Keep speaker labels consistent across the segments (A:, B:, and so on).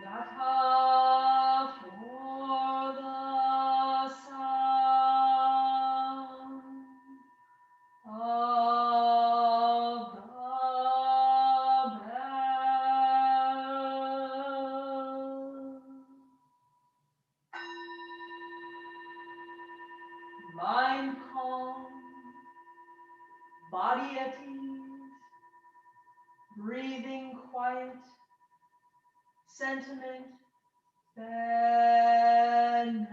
A: Yatha for the sound of the bell. Mind calm, body at ease, breathing quiet, sentiment benevolent.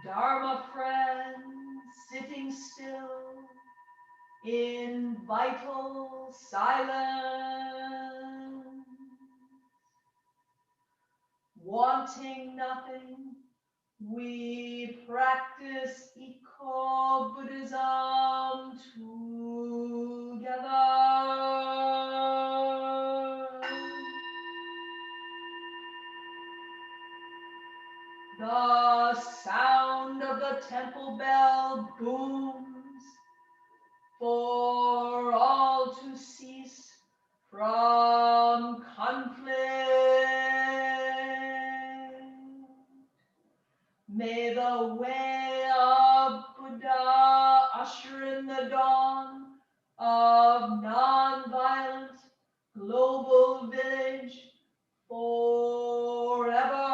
A: Dharma friend sitting still in vital silence, wanting nothing, we practice eco-Buddhism together. The sound of the temple bell booms for all to cease from conflict. May the way of Buddha usher in the dawn of non-violent global village forever.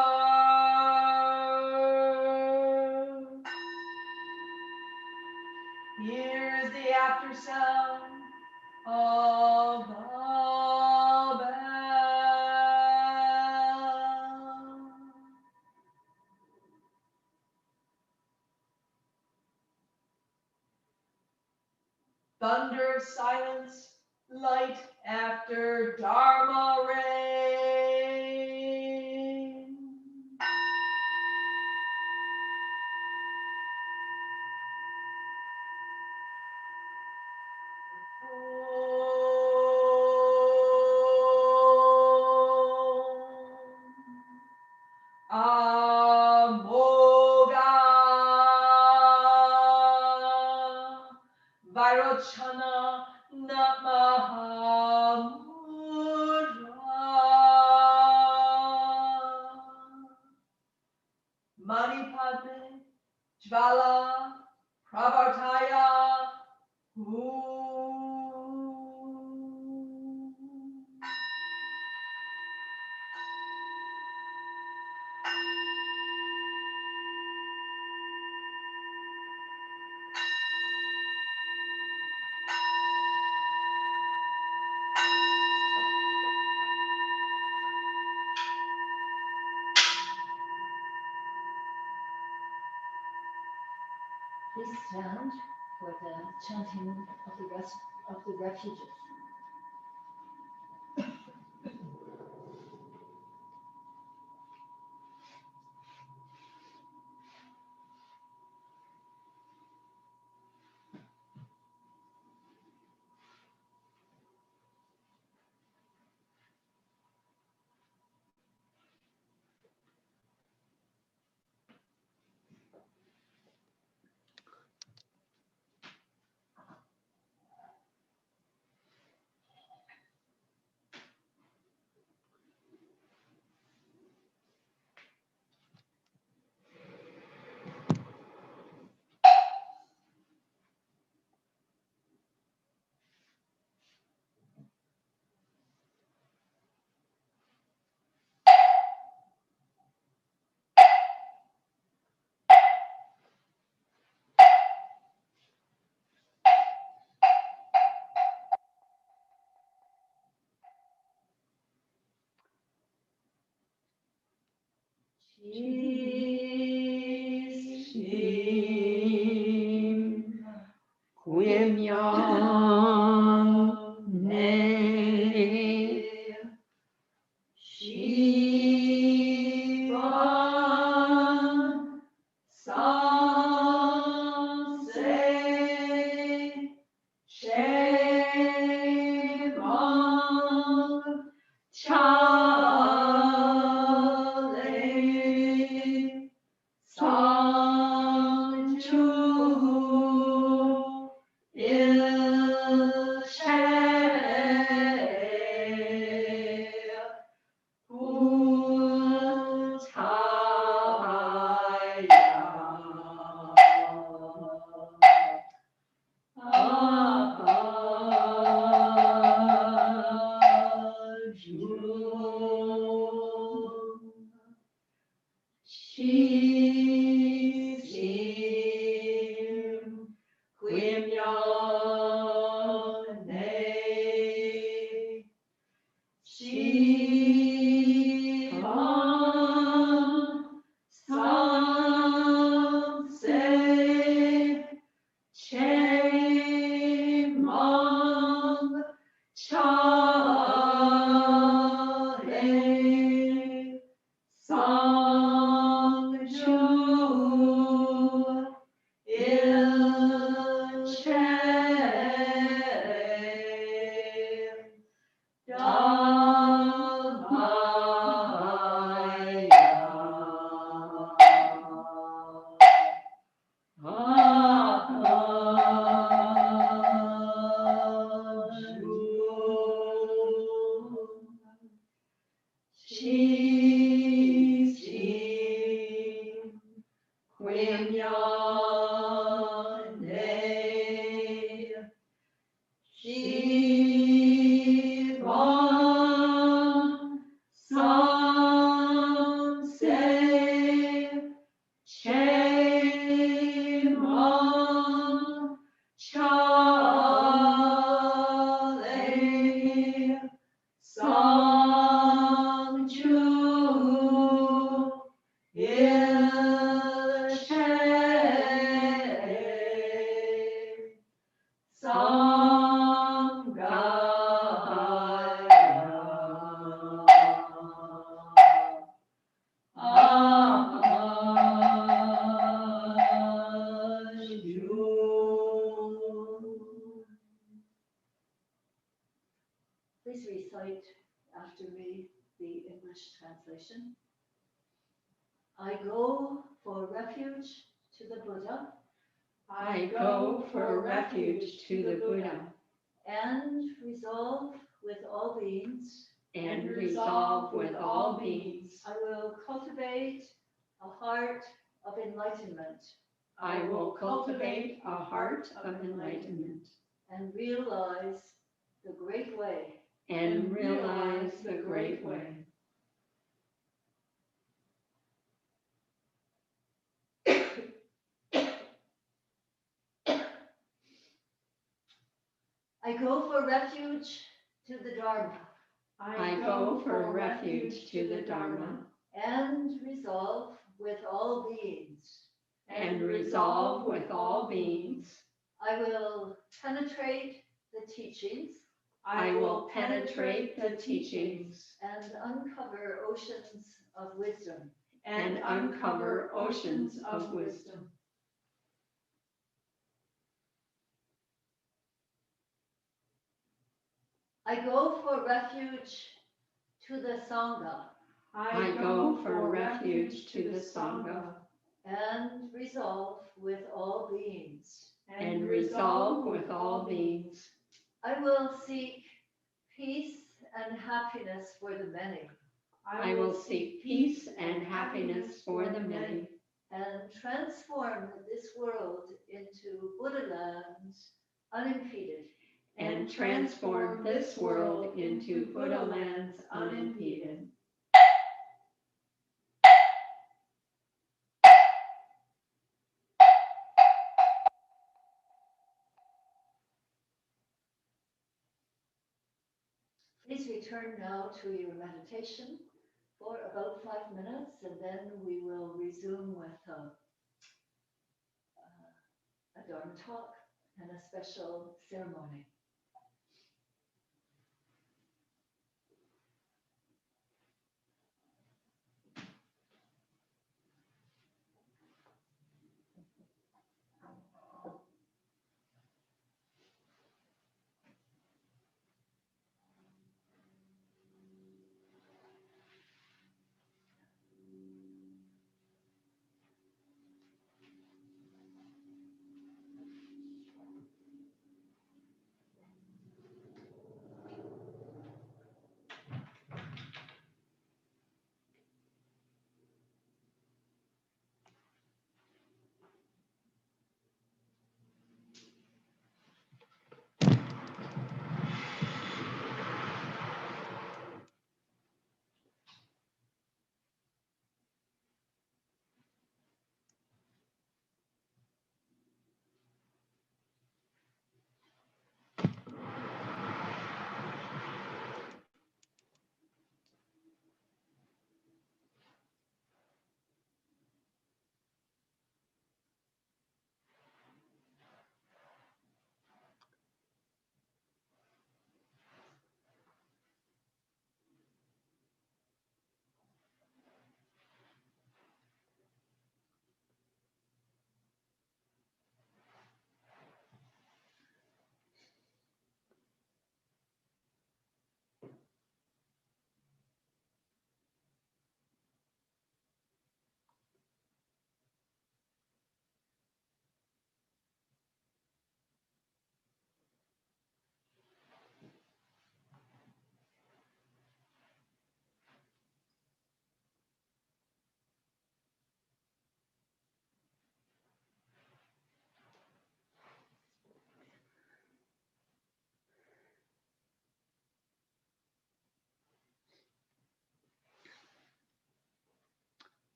A: Here's the after sound of the bell. Thunder of silence, light after Dharma rain. Amoga Vairochana Namahamudra Manipadme Jvala Pravartaya
B: Please stand for the chanting of the refuges.
A: Shim Kuyemyan Ne Shivan Sanse Shevan Chale Sangju il cielo
B: Please recite after me the English translation. I go for refuge to the Buddha.
A: I go for refuge to the Buddha
B: And resolve with all beings.
A: and resolve with all beings.
B: I will cultivate a heart of enlightenment.
A: I will cultivate a heart of enlightenment
B: And realize the great way.
A: and realize the great way.
B: I go for refuge to the Dharma.
A: I go for refuge to the Dharma
B: And resolve with all beings.
A: and resolve with all beings.
B: I will penetrate the teachings.
A: I will penetrate the teachings
B: And uncover oceans of wisdom.
A: and uncover oceans of wisdom.
B: I go for refuge to the Sangha.
A: I go for refuge to the Sangha
B: And resolve with all beings.
A: and resolve with all beings.
B: I will seek peace and happiness for the many.
A: I will seek peace and happiness for the many
B: And transform this world into Buddha lands unimpeded.
A: and transform this world into Buddha lands unimpeded.
B: Please return now to your meditation for about 5 minutes, and then we will resume with a Dharma talk and a special ceremony.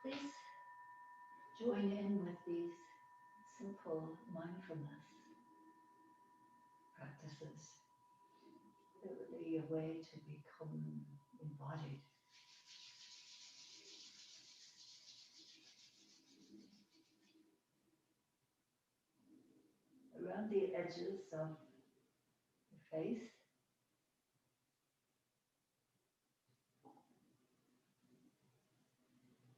B: Please join in with these simple mindfulness practices. They're really a way to become embodied. Around the edges of the face,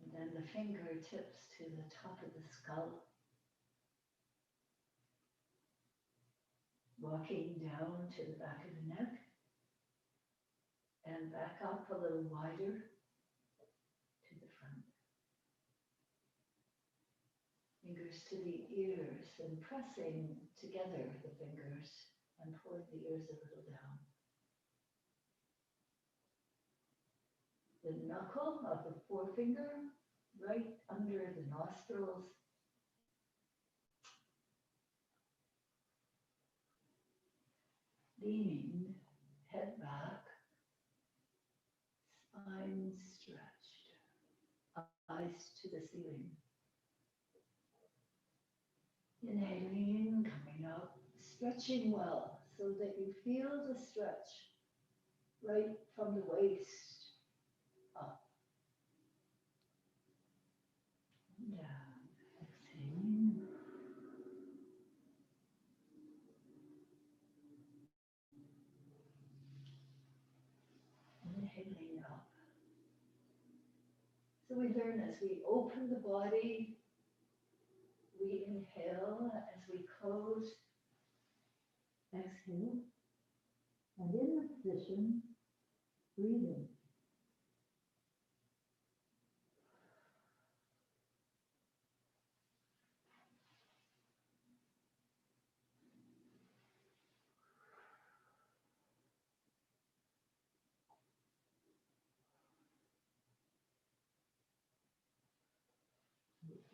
B: and then the fingertips to the top of the skull, walking down to the back of the neck, and back up a little wider to the front. Fingers to the ears and pressing together the fingers and pulling the ears a little down. The knuckle of the forefinger right under the nostrils. Leaning, head back, spine stretched, eyes to the ceiling. Inhaling, coming up, stretching well so that you feel the stretch right from the waist up and down. Exhaling. Inhaling up. So we learn as we open the body, we inhale. As we close, exhale. And in the position, breathing.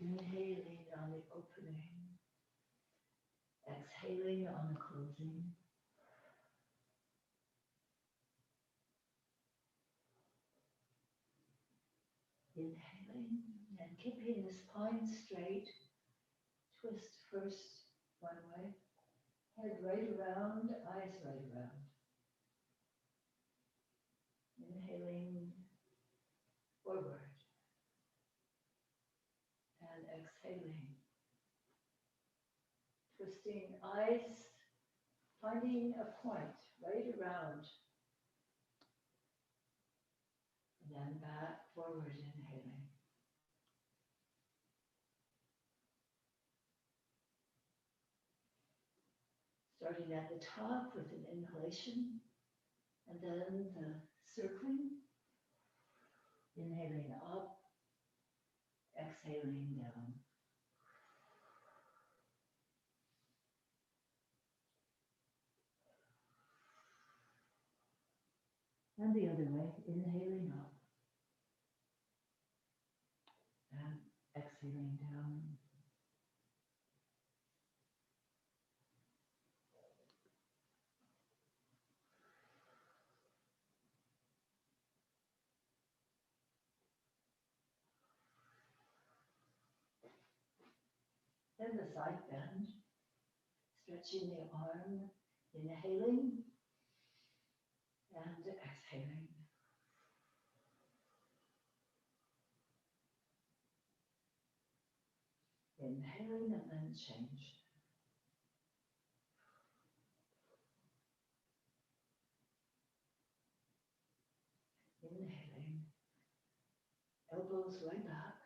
B: Inhaling on the opening, exhaling on the closing. Inhaling and keeping the spine straight. Twist first one way, head right around, eyes right around. Inhaling forward and exhaling. Twisting eyes, finding a point right around. And then back, forward, inhaling. Starting at the top with an inhalation, and then the circling. Inhaling up, exhaling down. And the other way, inhaling up and exhaling down. Then the side bend, stretching the arm, inhaling and exhaling. Inhaling and then change. Inhaling, elbows right back,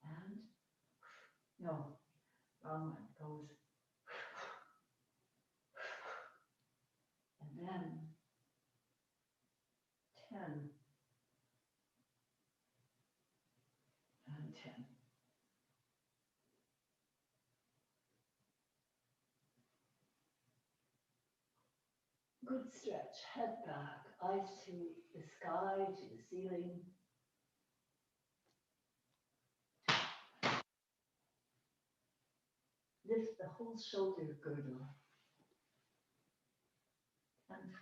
B: and no, wrong one, goes, and then 10 and 10. Good stretch, head back, eyes to the sky, to the ceiling. Lift the whole shoulder girdle. And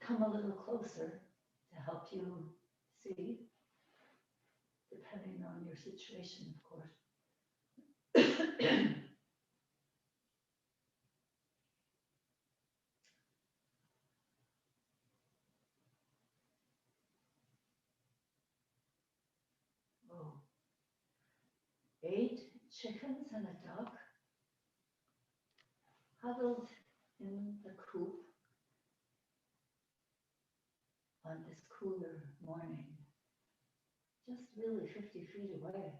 B: come a little closer to help you see, depending on your situation, of course. Oh, 8 chickens and a duck huddled in the coop on this cooler morning, just really 50 feet away.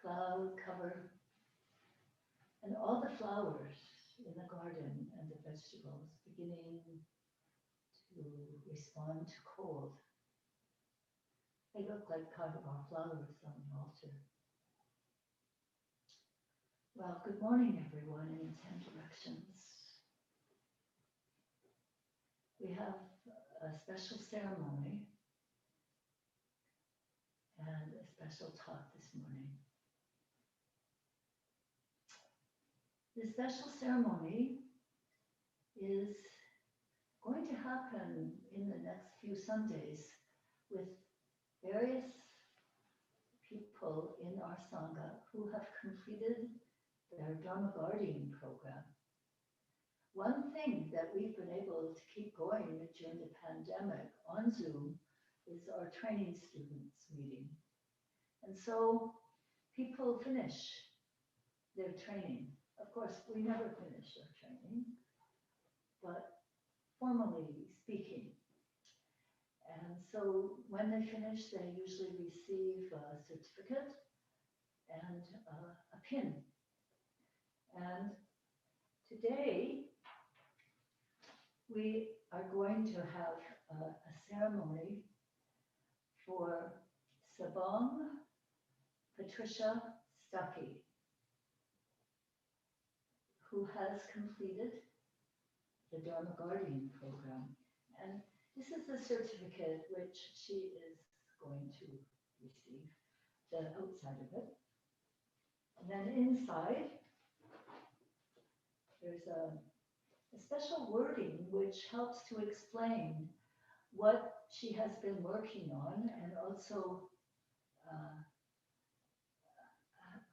B: Cloud cover, and all the flowers in the garden and the vegetables beginning to respond to cold. They look like Kaiwa flowers on the altar. Well, good morning, everyone, in 10 directions. We have a special ceremony and a special talk this morning. The special ceremony is going to happen in the next few Sundays with various people in our Sangha who have completed their Dharma Guardian program. One thing that we've been able to keep going during the pandemic on Zoom is our training students meeting. And so people finish their training. Of course, we never finish our training, but formally speaking. And so when they finish, they usually receive a certificate and a pin. And today, we are going to have a ceremony for Sabong Patricia Stuckey, who has completed the Dharma Guardian program. And this is the certificate which she is going to receive, the outside of it. And then inside, there's a special wording which helps to explain what she has been working on and also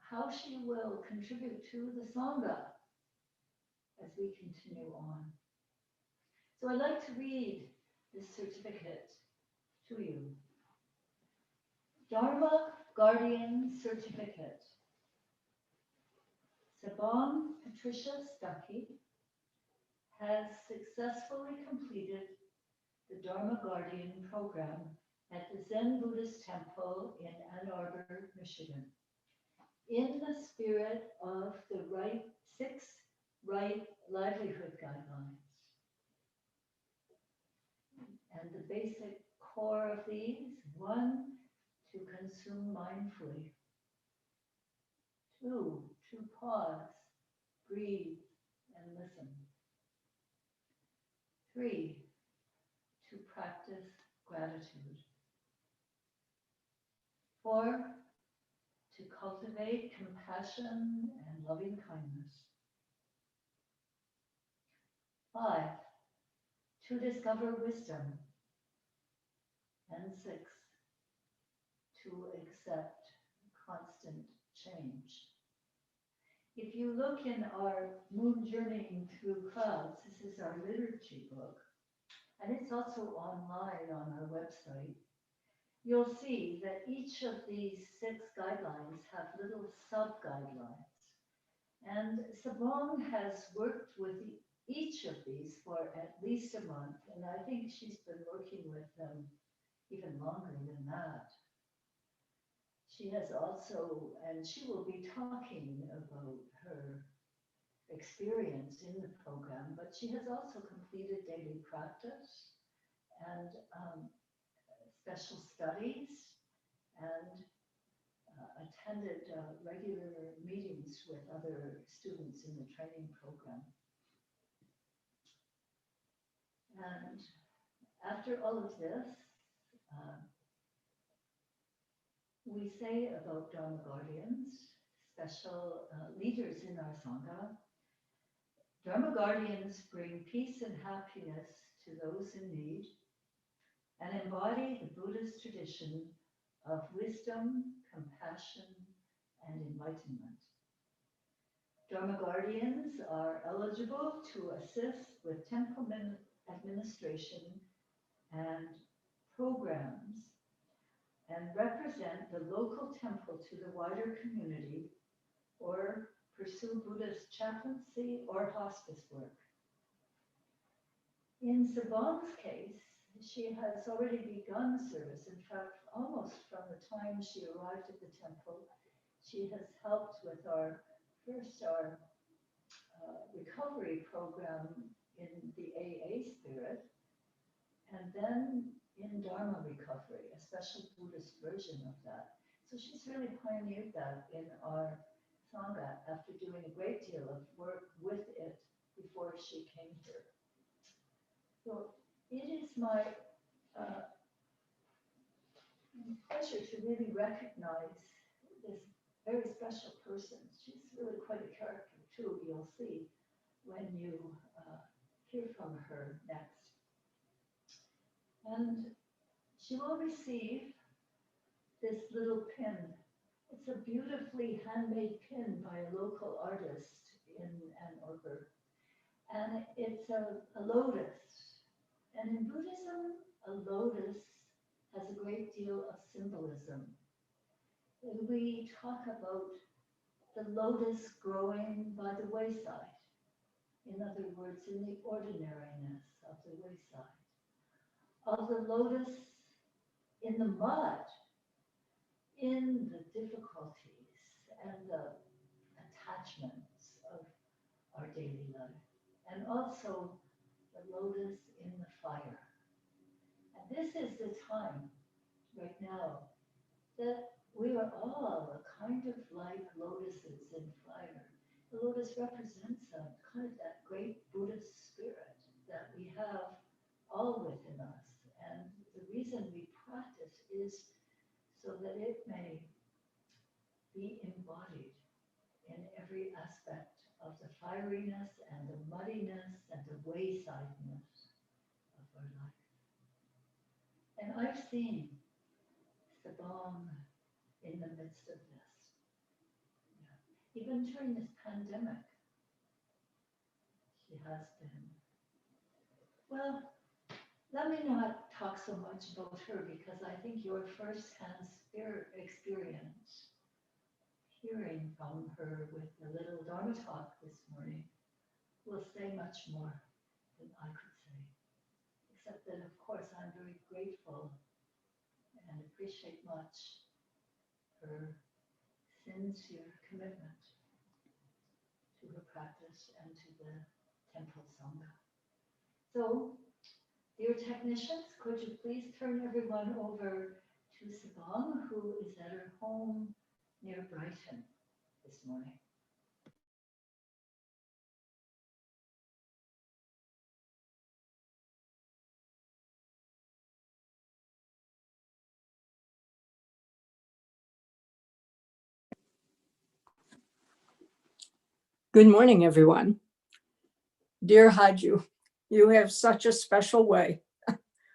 B: how she will contribute to the Sangha as we continue on. So I'd like to read this certificate to you. Dharma Guardian Certificate. Sabong Patricia Stuckey has successfully completed the Dharma Guardian program at the Zen Buddhist Temple in Ann Arbor, Michigan, in the spirit of the six right livelihood guidelines. And the basic core of these: 1, to consume mindfully; 2, to pause, breathe, and listen; 3, to practice gratitude; 4, to cultivate compassion and loving kindness; 5, to discover wisdom; and 6, to accept constant change. If you look in our Moon Journeying Through Clouds, this is our liturgy book, and it's also online on our website, you'll see that each of these 6 guidelines have little sub-guidelines. And Sabong has worked with each of these for at least a month, and I think she's been working with them even longer than that. She has also, and she will be talking about her experience in the program, but she has also completed daily practice and special studies and attended regular meetings with other students in the training program. And after all of this, we say about Dharma Guardians, special leaders in our Sangha, Dharma guardians bring peace and happiness to those in need and embody the Buddhist tradition of wisdom, compassion, and enlightenment. Dharma guardians are eligible to assist with temple administration and programs and represent the local temple to the wider community or pursue Buddhist chaplaincy or hospice work. In Sabong's case, she has already begun service. In fact, almost from the time she arrived at the temple, she has helped with our recovery program in the AA spirit, and then in Dharma recovery, a special Buddhist version of that. So she's really pioneered that in our Sangha after doing a great deal of work with it before she came here. So it is my pleasure to really recognize this very special person. She's really quite a character too, you'll see when you hear from her next. And she will receive this little pin. It's a beautifully handmade pin by a local artist in Ann Arbor. And it's a lotus. And in Buddhism, a lotus has a great deal of symbolism. We talk about the lotus growing by the wayside. In other words, in the ordinariness of the wayside. Of the lotus in the mud, in the difficulties and the attachments of our daily life. And also the lotus in the fire. And this is the time right now that we are all a kind of like lotuses in fire. The lotus represents a kind of that great Buddhist spirit that we have all within us. And the reason we practice is so that it may be embodied in every aspect of the fieriness and the muddiness and the waysideness of our life. And I've seen Sabong in the midst of this. Yeah. Even during this pandemic, she has been. Well, let me not talk so much about her because I think your first-hand experience hearing from her with the little Dharma talk this morning will say much more than I could say. Except that, of course, I'm very grateful and appreciate much her sincere commitment to her practice and to the temple Sangha. So, dear technicians, could you please turn everyone over to Sabong, who is at her home near Brighton this morning.
C: Good morning, everyone. Dear Haju, you have such a special way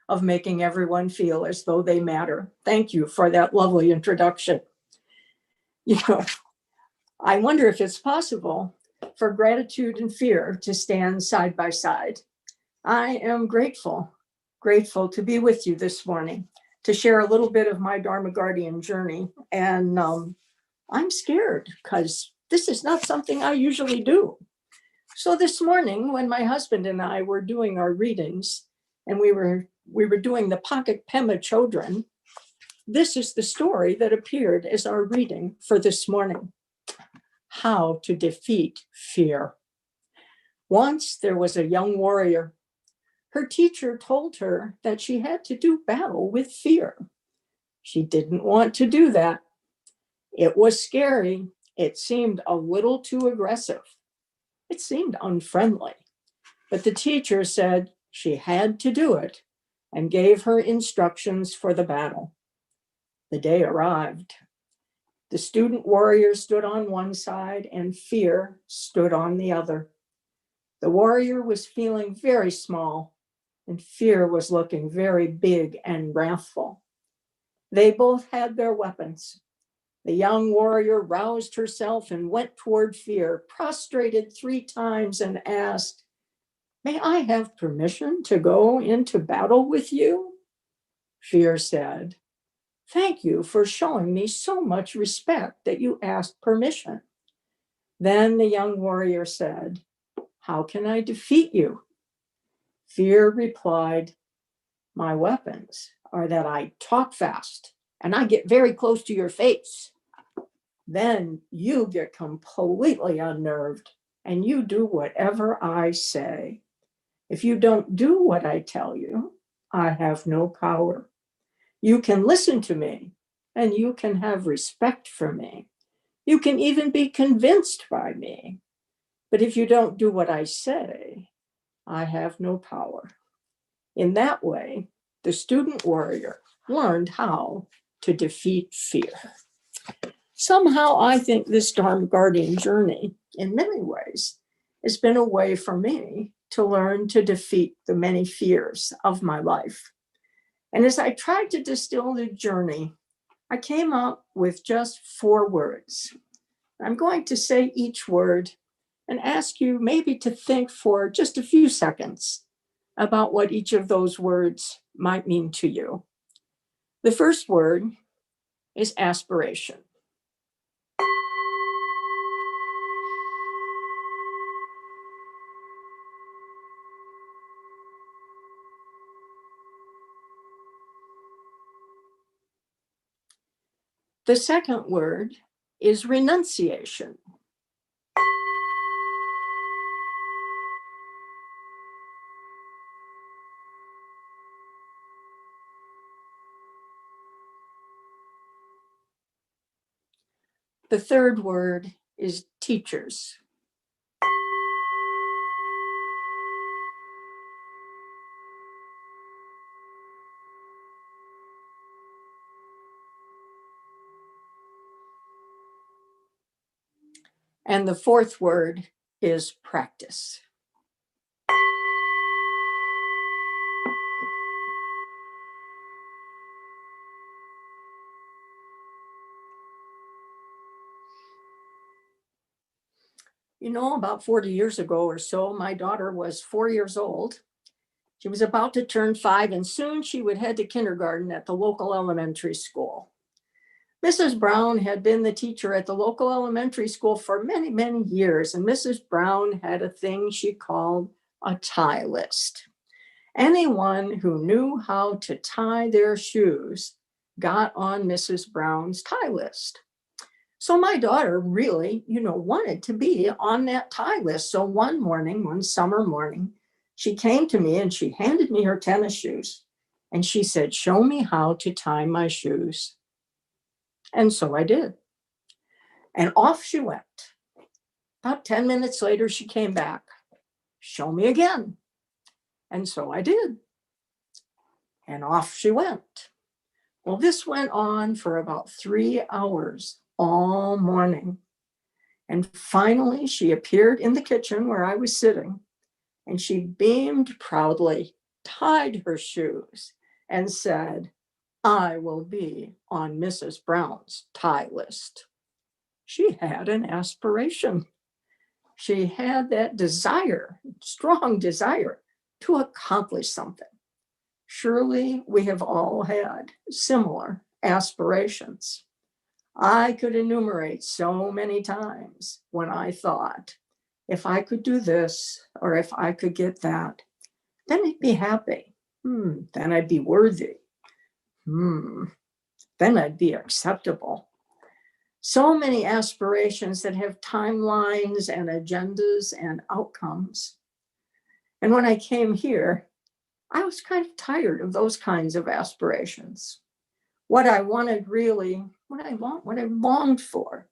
C: of making everyone feel as though they matter. Thank you for that lovely introduction. You know, I wonder if it's possible for gratitude and fear to stand side by side. I am grateful to be with you this morning, to share a little bit of my Dharma Guardian journey. And I'm scared because this is not something I usually do. So this morning, when my husband and I were doing our readings, and we were doing the Pocket Pema Chodron, this is the story that appeared as our reading for this morning. How to defeat fear. Once there was a young warrior. Her teacher told her that she had to do battle with fear. She didn't want to do that. It was scary. It seemed a little too aggressive. It seemed unfriendly. But the teacher said she had to do it and gave her instructions for the battle. The day arrived. The student warrior stood on one side and fear stood on the other. The warrior was feeling very small, and fear was looking very big and wrathful. They both had their weapons. The young warrior roused herself and went toward fear, prostrated 3 times and asked, "May I have permission to go into battle with you?" Fear said, "Thank you for showing me so much respect that you asked permission." Then the young warrior said, "How can I defeat you?" Fear replied, "My weapons are that I talk fast and I get very close to your face. Then you get completely unnerved and you do whatever I say. If you don't do what I tell you, I have no power. You can listen to me and you can have respect for me. You can even be convinced by me. But if you don't do what I say, I have no power." In that way, the student warrior learned how to defeat fear. Somehow, I think this Dharma guardian journey, in many ways, has been a way for me to learn to defeat the many fears of my life. And as I tried to distill the journey, I came up with just 4 words. I'm going to say each word and ask you maybe to think for just a few seconds about what each of those words might mean to you. The first word is aspiration. The second word is renunciation. The third word is teachers. And the fourth word is practice. You know, about 40 years ago or so, my daughter was 4 years old. She was about to turn 5, and soon she would head to kindergarten at the local elementary school. Mrs. Brown had been the teacher at the local elementary school for many, many years, and Mrs. Brown had a thing she called a tie list. Anyone who knew how to tie their shoes got on Mrs. Brown's tie list. So my daughter really, wanted to be on that tie list. So one summer morning, she came to me and she handed me her tennis shoes. And she said, "Show me how to tie my shoes." And so I did. And off she went. About 10 minutes later, she came back. "Show me again." And so I did. And off she went. Well, this went on for about 3 hours all morning. And finally, she appeared in the kitchen where I was sitting, and she beamed proudly, tied her shoes, and said, "I will be on Mrs. Brown's tie list." She had an aspiration. She had that desire, strong desire, to accomplish something. Surely we have all had similar aspirations. I could enumerate so many times when I thought, if I could do this, or if I could get that, then I'd be happy. Then I'd be worthy. Then I'd be acceptable. So many aspirations that have timelines and agendas and outcomes. And when I came here, I was kind of tired of those kinds of aspirations. What I wanted really, what I longed for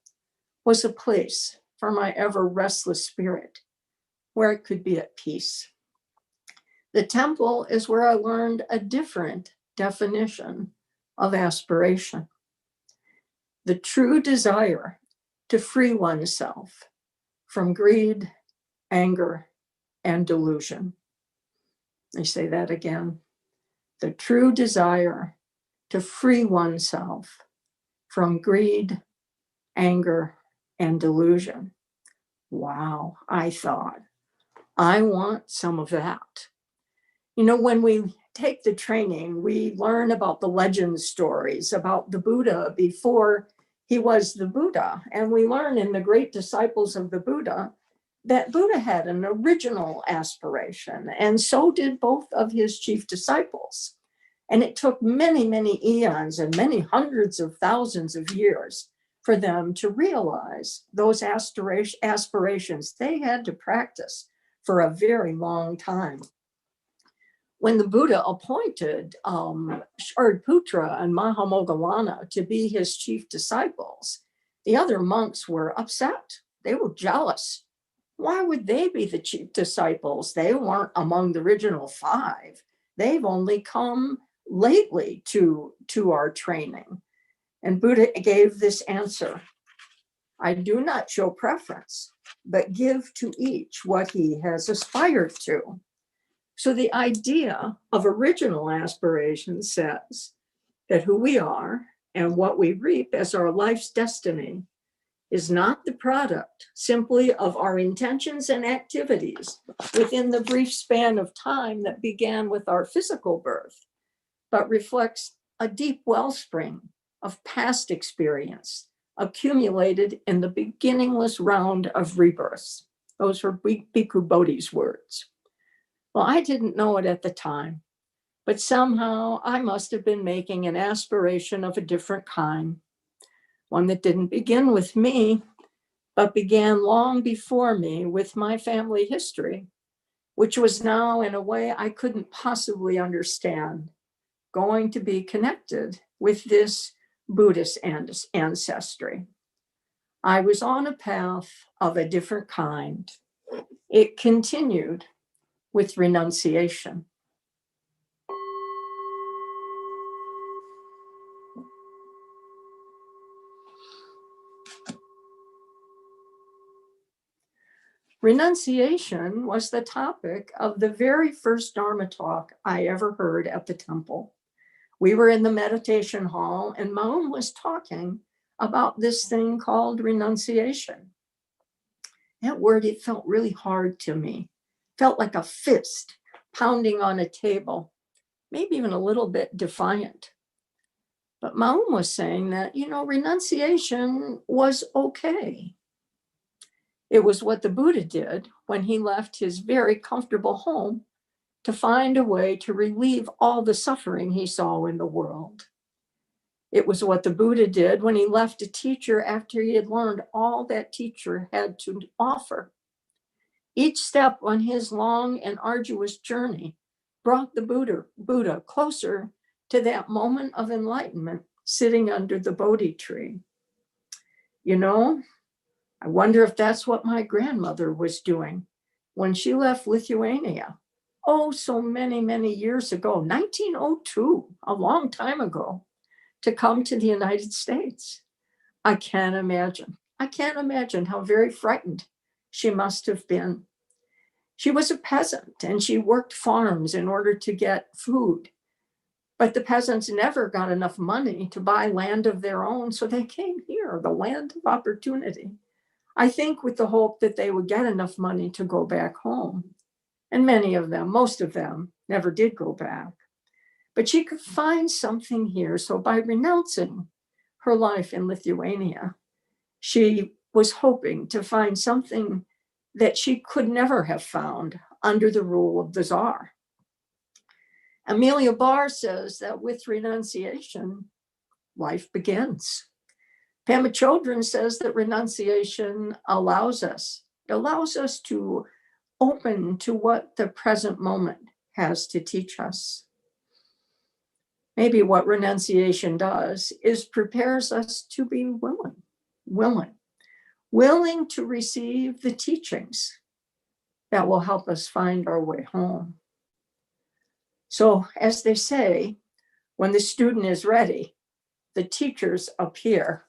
C: was a place for my ever restless spirit where it could be at peace. The temple is where I learned a different definition of aspiration. The true desire to free oneself from greed, anger, and delusion. I say that again. The true desire to free oneself from greed, anger, and delusion. Wow, I thought, I want some of that. You know, when we take the training, we learn about the legend stories about the Buddha before he was the Buddha. And we learn in the great disciples of the Buddha that Buddha had an original aspiration, and so did both of his chief disciples. And it took many, many eons and many hundreds of thousands of years for them to realize those aspirations. They had to practice for a very long time. When the Buddha appointed Shariputra and Mahamoggallana to be his chief disciples, the other monks were upset. They were jealous. Why would they be the chief disciples? They weren't among the original five. They've only come lately to our training. And Buddha gave this answer: I do not show preference, but give to each what he has aspired to. So the idea of original aspiration says that who we are and what we reap as our life's destiny is not the product simply of our intentions and activities within the brief span of time that began with our physical birth, but reflects a deep wellspring of past experience accumulated in the beginningless round of rebirths. Those were Bhikkhu Bodhi's words. Well, I didn't know it at the time, but somehow I must have been making an aspiration of a different kind, one that didn't begin with me, but began long before me with my family history, which was now in a way I couldn't possibly understand, going to be connected with this Buddhist ancestry. I was on a path of a different kind. It continued with renunciation. Renunciation was the topic of the very first Dharma talk I ever heard at the temple. We were in the meditation hall and Maum was talking about this thing called renunciation. That word, it felt really hard to me. Felt like a fist pounding on a table, maybe even a little bit defiant. But Maum was saying that, renunciation was okay. It was what the Buddha did when he left his very comfortable home to find a way to relieve all the suffering he saw in the world. It was what the Buddha did when he left a teacher after he had learned all that teacher had to offer. Each step on his long and arduous journey brought the Buddha closer to that moment of enlightenment sitting under the Bodhi tree. I wonder if that's what my grandmother was doing when she left Lithuania. Oh, so many, many years ago, 1902, a long time ago, to come to the United States. I can't imagine how very frightened she must have been. She was a peasant and she worked farms in order to get food. But the peasants never got enough money to buy land of their own, so they came here, the land of opportunity. I think with the hope that they would get enough money to go back home. And many of them, most of them, never did go back. But she could find something here. So by renouncing her life in Lithuania, she was hoping to find something that she could never have found under the rule of the Tsar. Amelia Barr says that with renunciation, life begins. Pema Chodron says that renunciation allows us to open to what the present moment has to teach us. Maybe what renunciation does is prepares us to be willing to receive the teachings that will help us find our way home. So, as they say, when the student is ready, the teachers appear.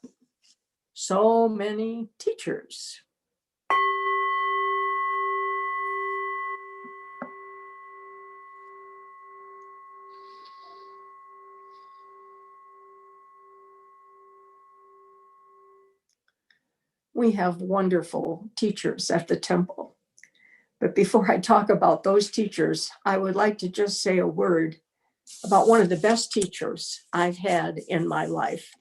C: So many teachers. we have wonderful teachers at the temple. But before I talk about those teachers, I would like to just say a word about one of the best teachers I've had in my life,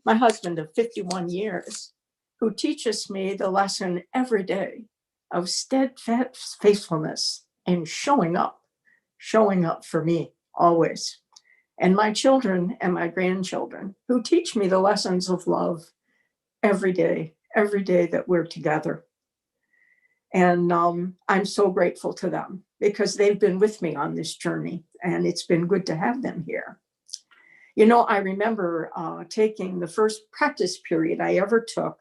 C: my husband of 51 years, who teaches me the lesson every day of steadfast faithfulness and showing up for me always. And my children and my grandchildren who teach me the lessons of love every day that we're together. And I'm so grateful to them because they've been with me on this journey, and it's been good to have them here. You know, I remember taking the first practice period I ever took,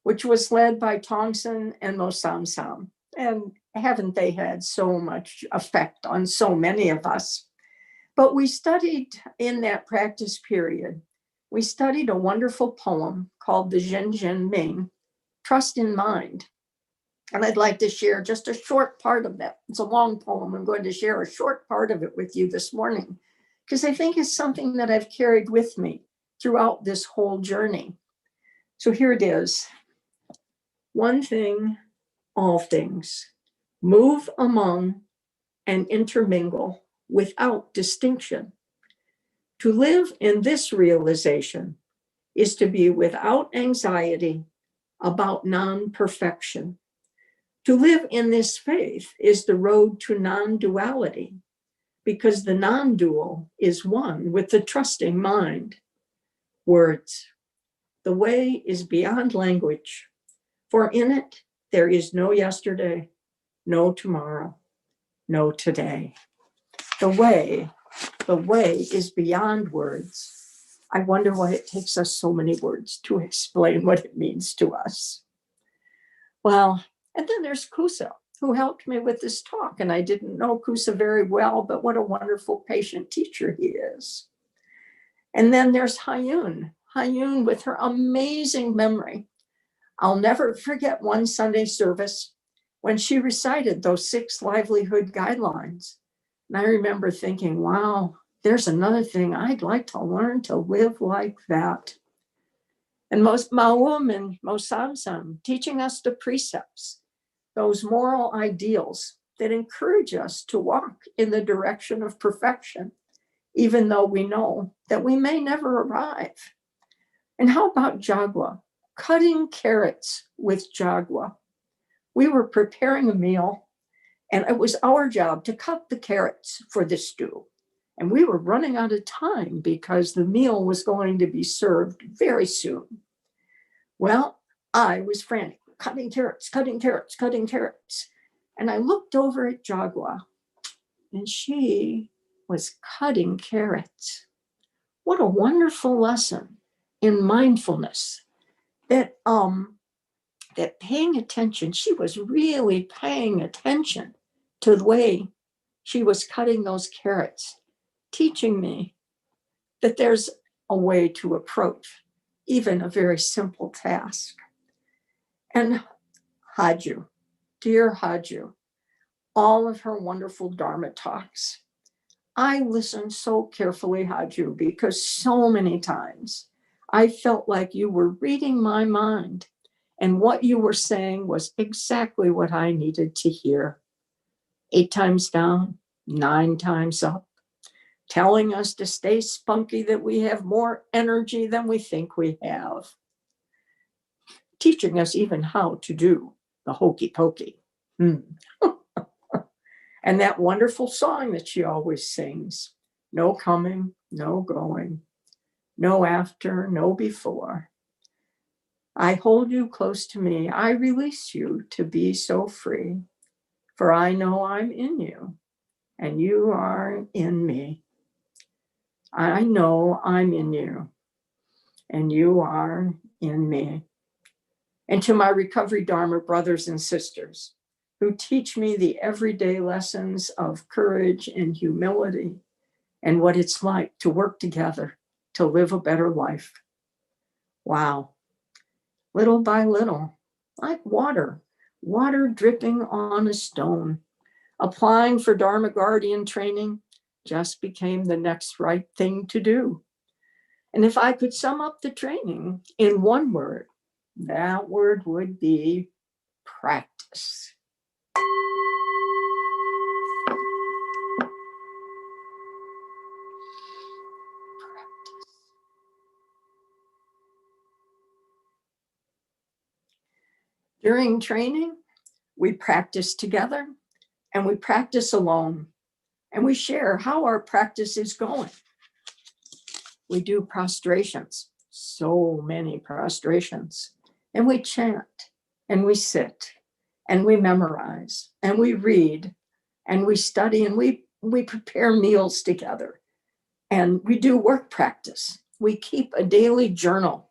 C: which was led by Tongson and Mosam Sam. And haven't they had so much effect on so many of us? But we studied in that practice period, we studied a wonderful poem called the Zhen Zhen Ming, Trust in Mind. And I'd like to share just a short part of that. It's a long poem. I'm going to share a short part of it with you this morning, because I think it's something that I've carried with me throughout this whole journey. So here it is. One thing, all things, move among and intermingle without distinction. To live in this realization is to be without anxiety about non-perfection. To live in this faith is the road to non-duality, because the non-dual is one with the trusting mind. Words. The way is beyond language, for in it there is no yesterday, no tomorrow, no today. The way is beyond words. I wonder why it takes us so many words to explain what it means to us. Well, and then there's Kusa, who helped me with this talk. And I didn't know Kusa very well, but what a wonderful patient teacher he is. And then there's Hayun with her amazing memory. I'll never forget one Sunday service when she recited those 6 livelihood guidelines. And I remember thinking, wow, there's another thing I'd like to learn to live like that. And Mawum and Mosamsam teaching us the precepts, those moral ideals that encourage us to walk in the direction of perfection, even though we know that we may never arrive. And how about Jagwa? Cutting carrots with Jagwa. We were preparing a meal, and it was our job to cut the carrots for the stew. And we were running out of time because the meal was going to be served very soon. Well, I was frantic, cutting carrots. And I looked over at Jagwa, and she was cutting carrots. What a wonderful lesson in mindfulness that paying attention, she was really paying attention to the way she was cutting those carrots, teaching me that there's a way to approach even a very simple task. And Haju, dear Haju, all of her wonderful Dharma talks. I listened so carefully, Haju, because so many times I felt like you were reading my mind, and what you were saying was exactly what I needed to hear. 8 times down, 9 times up, telling us to stay spunky, that we have more energy than we think we have. Teaching us even how to do the hokey pokey. And that wonderful song that she always sings, no coming, no going, no after, no before. I hold you close to me. I release you to be so free, for I know I'm in you and you are in me. I know I'm in you and you are in me. And to my recovery Dharma brothers and sisters who teach me the everyday lessons of courage and humility and what it's like to work together to live a better life. Wow. Little by little, like water dripping on a stone, applying for Dharma Guardian training just became the next right thing to do. And if I could sum up the training in one word, That word would be practice. During training, we practice together and we practice alone, and we share how our practice is going. We do prostrations, so many prostrations, and we chant and we sit and we memorize and we read and we study and we prepare meals together and we do work practice. We keep a daily journal.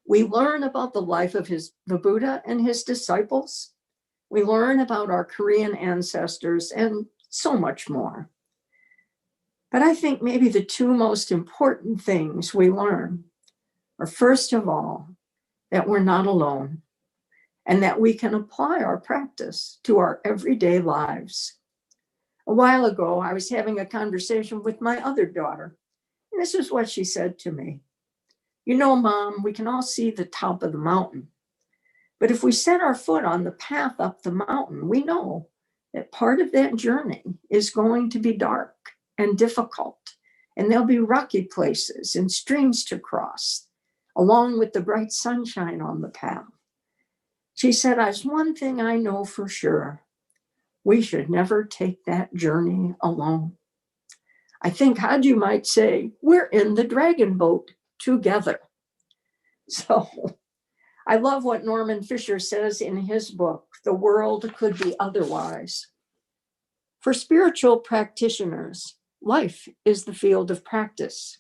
C: We learn about the life of the Buddha and his disciples. We learn about our Korean ancestors and so much more. But I think maybe the two most important things we learn are, first of all, that we're not alone and that we can apply our practice to our everyday lives. A while ago, I was having a conversation with my other daughter, and this is what she said to me. You know, Mom, we can all see the top of the mountain, but if we set our foot on the path up the mountain, we know that part of that journey is going to be dark and difficult, and there'll be rocky places and streams to cross, along with the bright sunshine on the path. She said, there's one thing I know for sure. We should never take that journey alone. I think Haju might say, we're in the dragon boat together. So I love what Norman Fisher says in his book, The World Could Be Otherwise. For spiritual practitioners, life is the field of practice.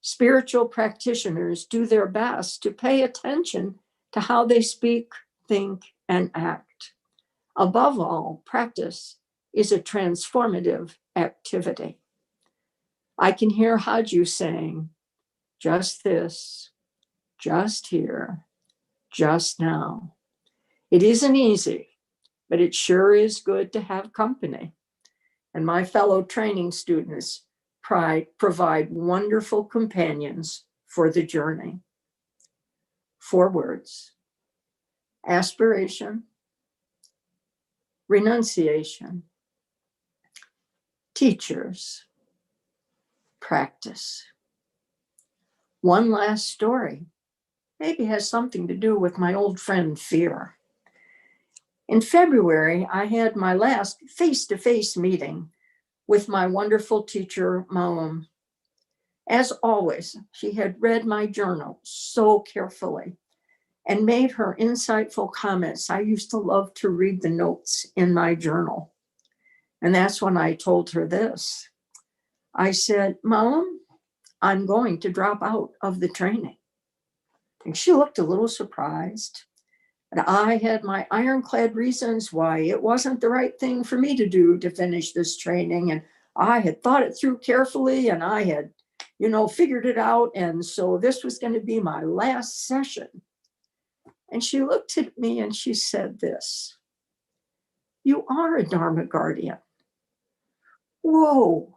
C: Spiritual practitioners do their best to pay attention to how they speak, think, and act. Above all, practice is a transformative activity. I can hear Haju saying, just this, just here, just now. It isn't easy, but it sure is good to have company. And my fellow training students provide wonderful companions for the journey. 4 words: aspiration, renunciation, teachers, practice. One last story, maybe has something to do with my old friend fear. In February, I had my last face-to-face meeting with my wonderful teacher, Maum. As always, she had read my journal so carefully and made her insightful comments. I used to love to read the notes in my journal. And that's when I told her this. I said, Maum, I'm going to drop out of the training. And she looked a little surprised. And I had my ironclad reasons why it wasn't the right thing for me to do to finish this training. And I had thought it through carefully and I had, figured it out. And so this was going to be my last session. And she looked at me and she said this, you are a Dharma guardian. Whoa,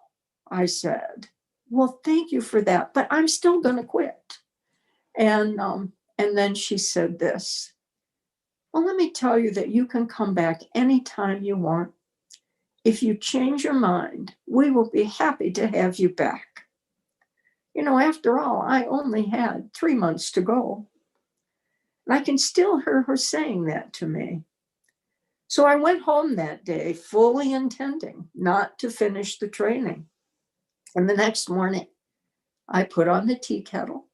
C: I said, well, thank you for that, but I'm still going to quit. And then she said this, well, let me tell you that you can come back anytime you want. If you change your mind, we will be happy to have you back. After all, I only had 3 months to go. And I can still hear her saying that to me. So I went home that day fully intending not to finish the training. And the next morning, I put on the tea kettle.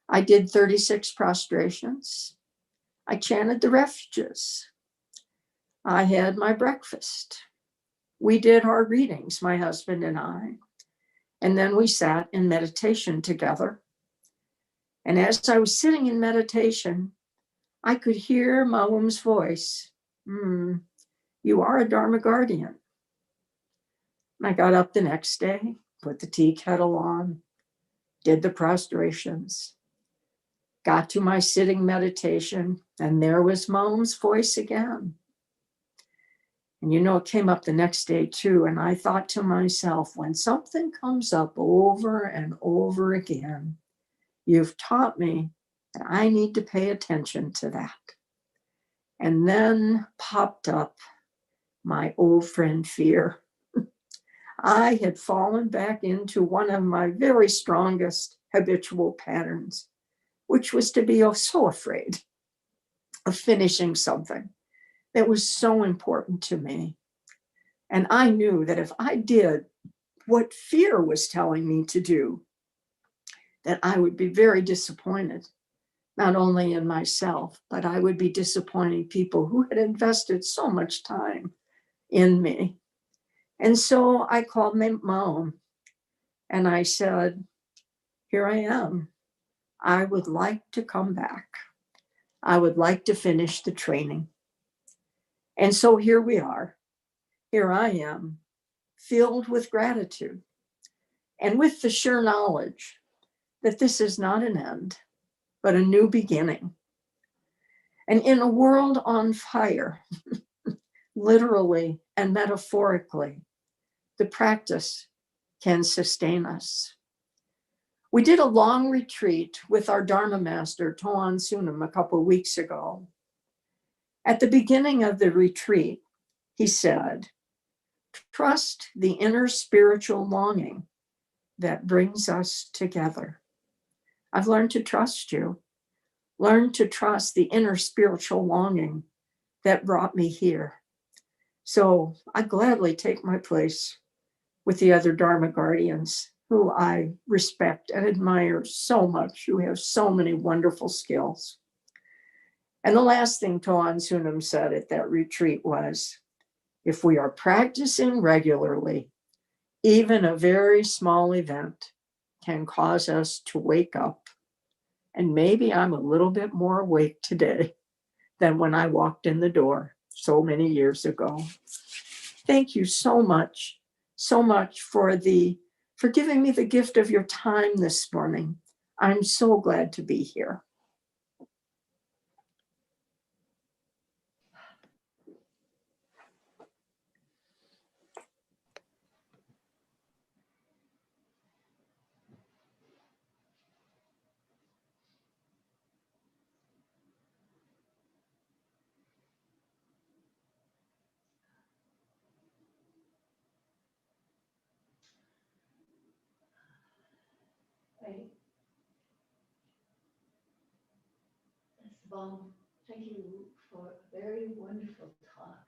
C: I did 36 prostrations. I chanted the refuges. I had my breakfast. We did our readings, my husband and I. And then we sat in meditation together. And as I was sitting in meditation, I could hear Maum's voice. You are a Dharma guardian. And I got up the next day, put the tea kettle on, did the prostrations, got to my sitting meditation, and there was Maum's voice again. And it came up the next day too. And I thought to myself, when something comes up over and over again, you've taught me And I need to pay attention to that. And then popped up my old friend fear. I had fallen back into one of my very strongest habitual patterns, which was to be so afraid of finishing something that was so important to me. And I knew that if I did what fear was telling me to do, that I would be very disappointed, not only in myself, but I would be disappointing people who had invested so much time in me. And so I called my mom and I said, here I am. I would like to come back. I would like to finish the training. And so here we are. Here I am, filled with gratitude and with the sure knowledge that this is not an end, but a new beginning. And in a world on fire, literally and metaphorically, the practice can sustain us. We did a long retreat with our Dharma master, Toan Sunam, a couple of weeks ago. At the beginning of the retreat, he said, trust the inner spiritual longing that brings us together. I've learned to trust you. Learn to trust the inner spiritual longing that brought me here. So I gladly take my place with the other Dharma guardians who I respect and admire so much, who have so many wonderful skills. And the last thing Toan Sunam said at that retreat was, if we are practicing regularly, even a very small event can cause us to wake up. And maybe I'm a little bit more awake today than when I walked in the door so many years ago. Thank you so much for giving me the gift of your time this morning. I'm so glad to be here.
B: Esteban, thank you for a very wonderful talk.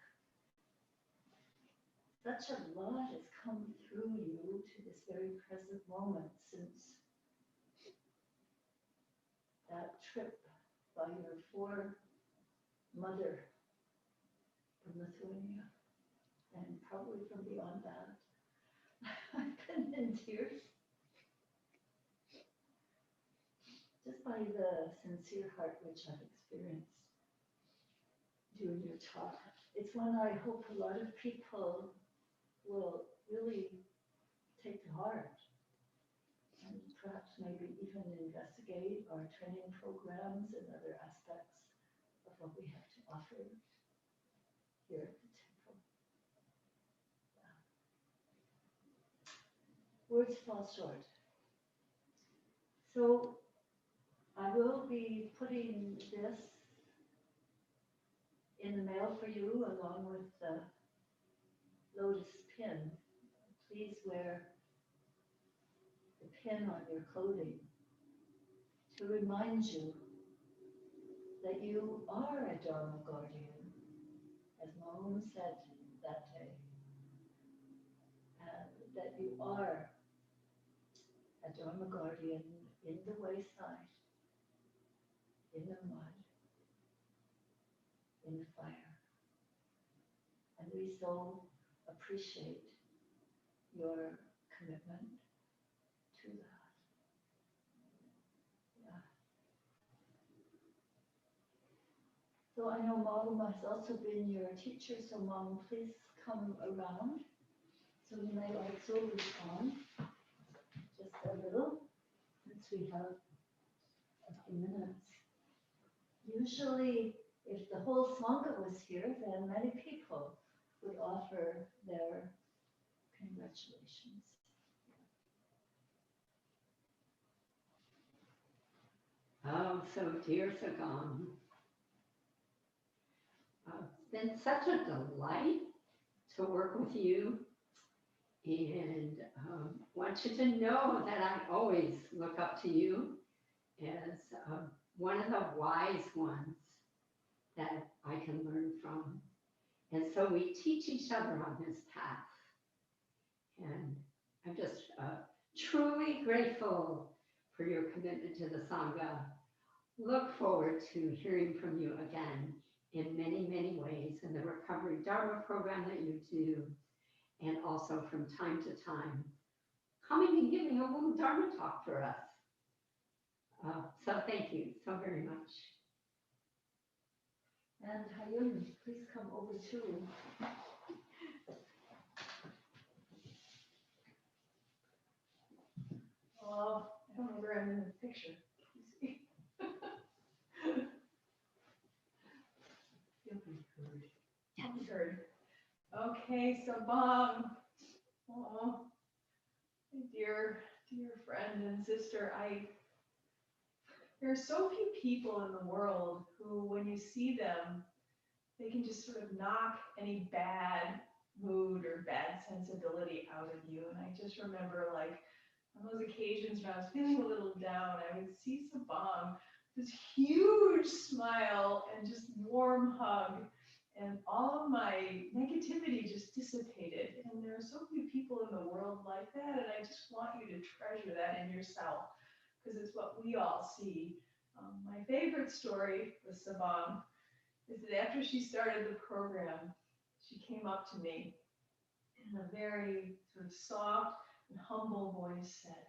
B: Such a lot has come through you to this very present moment since that trip by your foremother from Lithuania, and probably from beyond that. I've been in tears just by the sincere heart which I've experienced during your talk. It's one I hope a lot of people will really take to heart and perhaps maybe even investigate our training programs and other aspects of what we have to offer here at the temple. Words fall short. So I will be putting this in the mail for you along with the lotus pin. Please wear the pin on your clothing to remind you that you are a Dharma guardian, as Mom said that day, and that you are a Dharma guardian in the wayside, in the mud, in the fire. And we so appreciate your commitment to that. Yeah. So I know Mom has also been your teacher, so Mom, please come around. So you may also respond just a little, since we have a few minutes. Usually, if the whole Sangha was here, then many people would offer their congratulations.
A: Oh, so dear Sagam, it's been such a delight to work with you, and want you to know that I always look up to you as one of the wise ones that I can learn from. And so we teach each other on this path. And I'm just truly grateful for your commitment to the Sangha. Look forward to hearing from you again in many, many ways in the Recovery Dharma program that you do, and also from time to time, coming and giving a little Dharma talk for us. So thank you so very much.
B: And Hayun, please come over too.
D: Oh, I don't know where I'm in the picture. You see?
A: You'll be heard.
D: I'm heard. Okay, so Bob, oh, my dear friend and sister, there are so few people in the world who, when you see them, they can just sort of knock any bad mood or bad sensibility out of you. And I just remember, like, on those occasions when I was feeling a little down, I would see Sabang, this huge smile and just warm hug, and all of my negativity just dissipated. And there are so few people in the world like that, and I just want you to treasure that in yourself, because it's what we all see. My favorite story with Sabang is that after she started the program, she came up to me in a very sort of soft and humble voice said,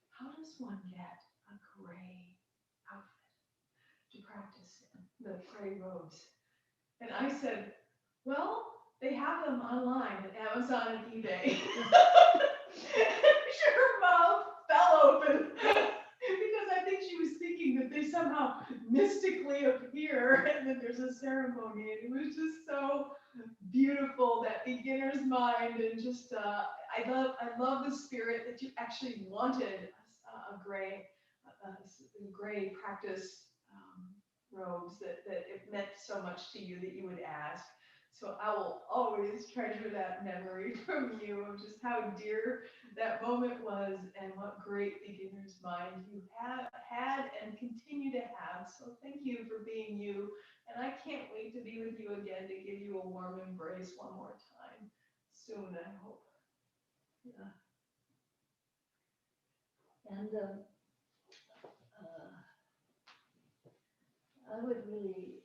D: "How does one get a gray outfit to practice in, the gray robes?" And I said, "Well, they have them online at Amazon and eBay." Her mouth fell open because I think she was thinking that they somehow mystically appear and that there's a ceremony. And it was just so beautiful, that beginner's mind, and just I love the spirit that you actually wanted a gray practice robes, that it meant so much to you that you would ask. So I will always treasure that memory from you of just how dear that moment was, and what great beginner's mind you had and continue to have. So thank you for being you. And I can't wait to be with you again, to give you a warm embrace one more time soon, I hope. Yeah.
B: And I would really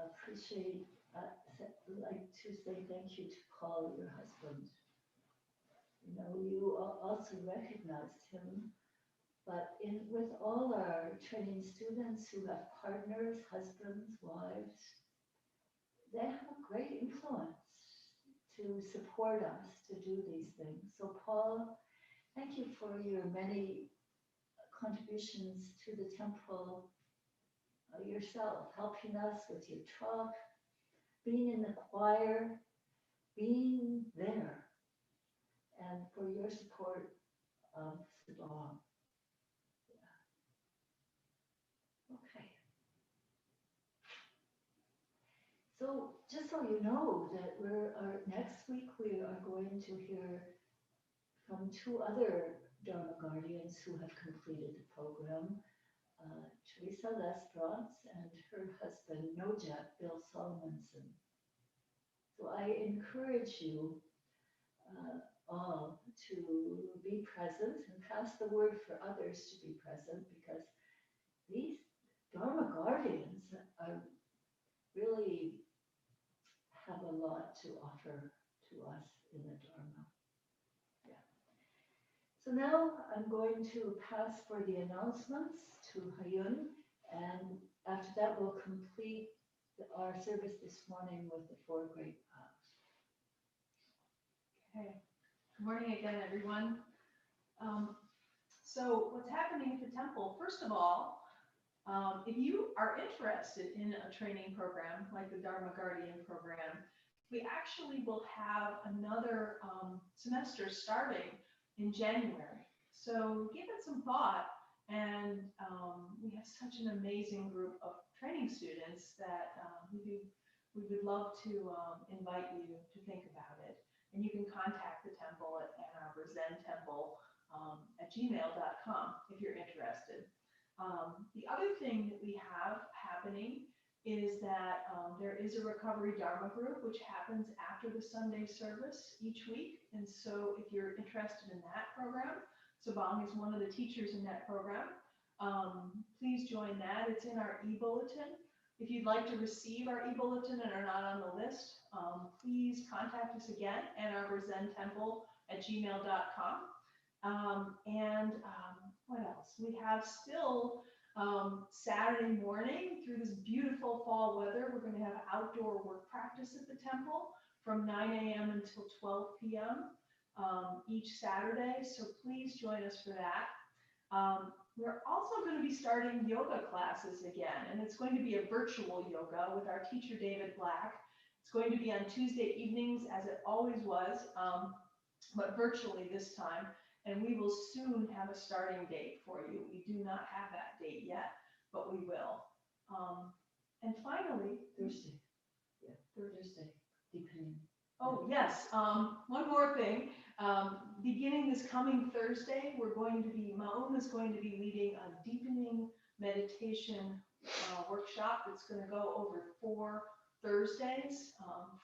B: appreciate, like to say thank you to Paul, your husband. You know, you also recognized him, but with all our training students who have partners, husbands, wives, they have a great influence to support us to do these things. So Paul, thank you for your many contributions to the temple yourself, helping us with your talk, being in the choir, being there, and for your support of Sabang. Yeah. Okay. So just so you know that next week we are going to hear from two other Dharma guardians who have completed the program, Teresa Lesbrance and her husband, Nojat Bill Solomonson. So I encourage you all to be present and pass the word for others to be present, because these Dharma guardians are really have a lot to offer to us in the Dharma. Yeah. So now I'm going to pass for the announcements to Hayun, and after that we'll complete our service this morning with the four great paths.
D: Okay. Good morning again, everyone. So what's happening at the temple, first of all, if you are interested in a training program like the Dharma Guardian program, we actually will have another semester starting in January. So give it some thought And we have such an amazing group of training students that we would love to invite you to think about it. And you can contact the temple at Ann Arbor Zen Temple at gmail.com if you're interested. The other thing that we have happening is that there is a recovery Dharma group, which happens after the Sunday service each week. And so if you're interested in that program, Sabang is one of the teachers in that program. Please join that. It's in our e-bulletin. If you'd like to receive our e-bulletin and are not on the list, please contact us again, AnnArborZenTemple@gmail.com. What else? We have still Saturday morning through this beautiful fall weather. We're going to have outdoor work practice at the temple from 9 a.m. until 12 p.m. Each Saturday. So please join us for that. We're also going to be starting yoga classes again, and it's going to be a virtual yoga with our teacher, David Black. It's going to be on Tuesday evenings, as it always was, but virtually this time. And we will soon have a starting date for you. We do not have that date yet, but we will. And finally,
B: Thursday. Yeah, Thursday, depending.
D: oh, yes, one more thing. Beginning this coming Thursday, Maum is going to be leading a deepening meditation workshop that's going to go over 4 Thursdays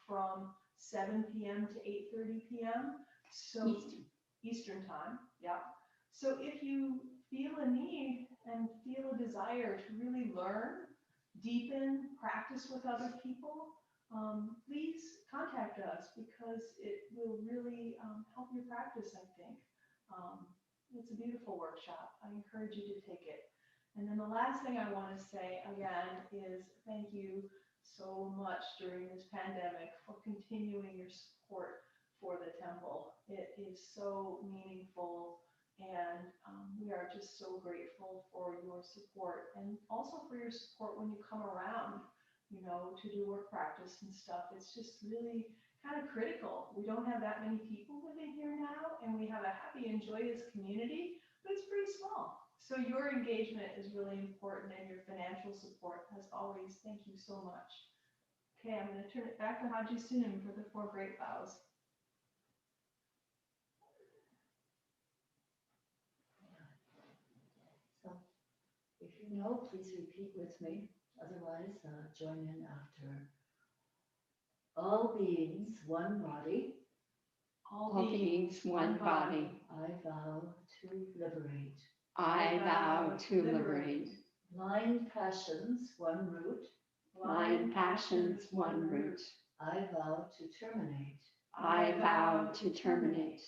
D: from 7 p.m. to 8:30 p.m. So Eastern time, yeah. So if you feel a need and feel a desire to really learn, deepen, practice with other people, please contact us because it will really help your practice, I think. It's a beautiful workshop. I encourage you to take it. And then the last thing I want to say again is thank you so much during this pandemic for continuing your support for the temple. It is so meaningful, and we are just so grateful for your support, and also for your support when you come around, you know, to do work practice and stuff. It's just really kind of critical. We don't have that many people living here now, and we have a happy and joyous community, but it's pretty small. So your engagement is really important, and your financial support, as always. Thank you so much. Okay, I'm going to turn it back to Haji Sunim for the 4 great vows.
B: So if you know, please repeat with me. Otherwise, join in after. All beings, one body.
A: All beings, one body.
B: I vow to liberate.
A: I vow to liberate.
B: Blind passions, one root.
A: Blind passions, one root.
B: I vow to terminate.
A: I vow to terminate.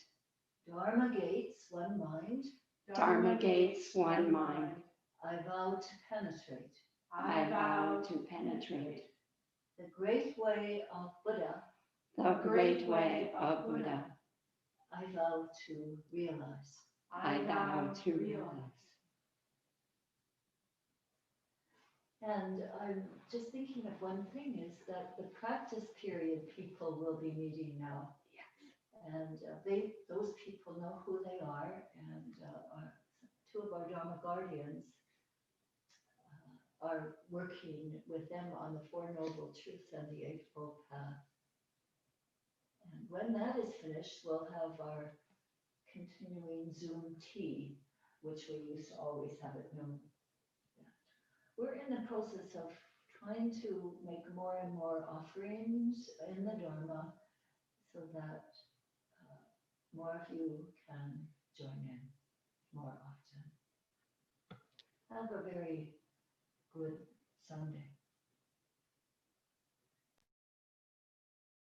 B: Dharma gates, one mind.
A: Dharma gates, one mind.
B: I vow to penetrate.
A: I vow to penetrate.
B: The great way of Buddha.
A: The great way of Buddha.
B: I vow to realize.
A: I vow to realize.
B: And I'm just thinking of one thing is that the practice period people will be meeting now. And those people know who they are, and 2 of our Dharma guardians are working with them on the 4 Noble Truths and the Eightfold Path. And when that is finished, we'll have our continuing Zoom tea, which we used to always have at noon. We're in the process of trying to make more and more offerings in the Dharma so that more of you can join in more often. Have a very good Sunday.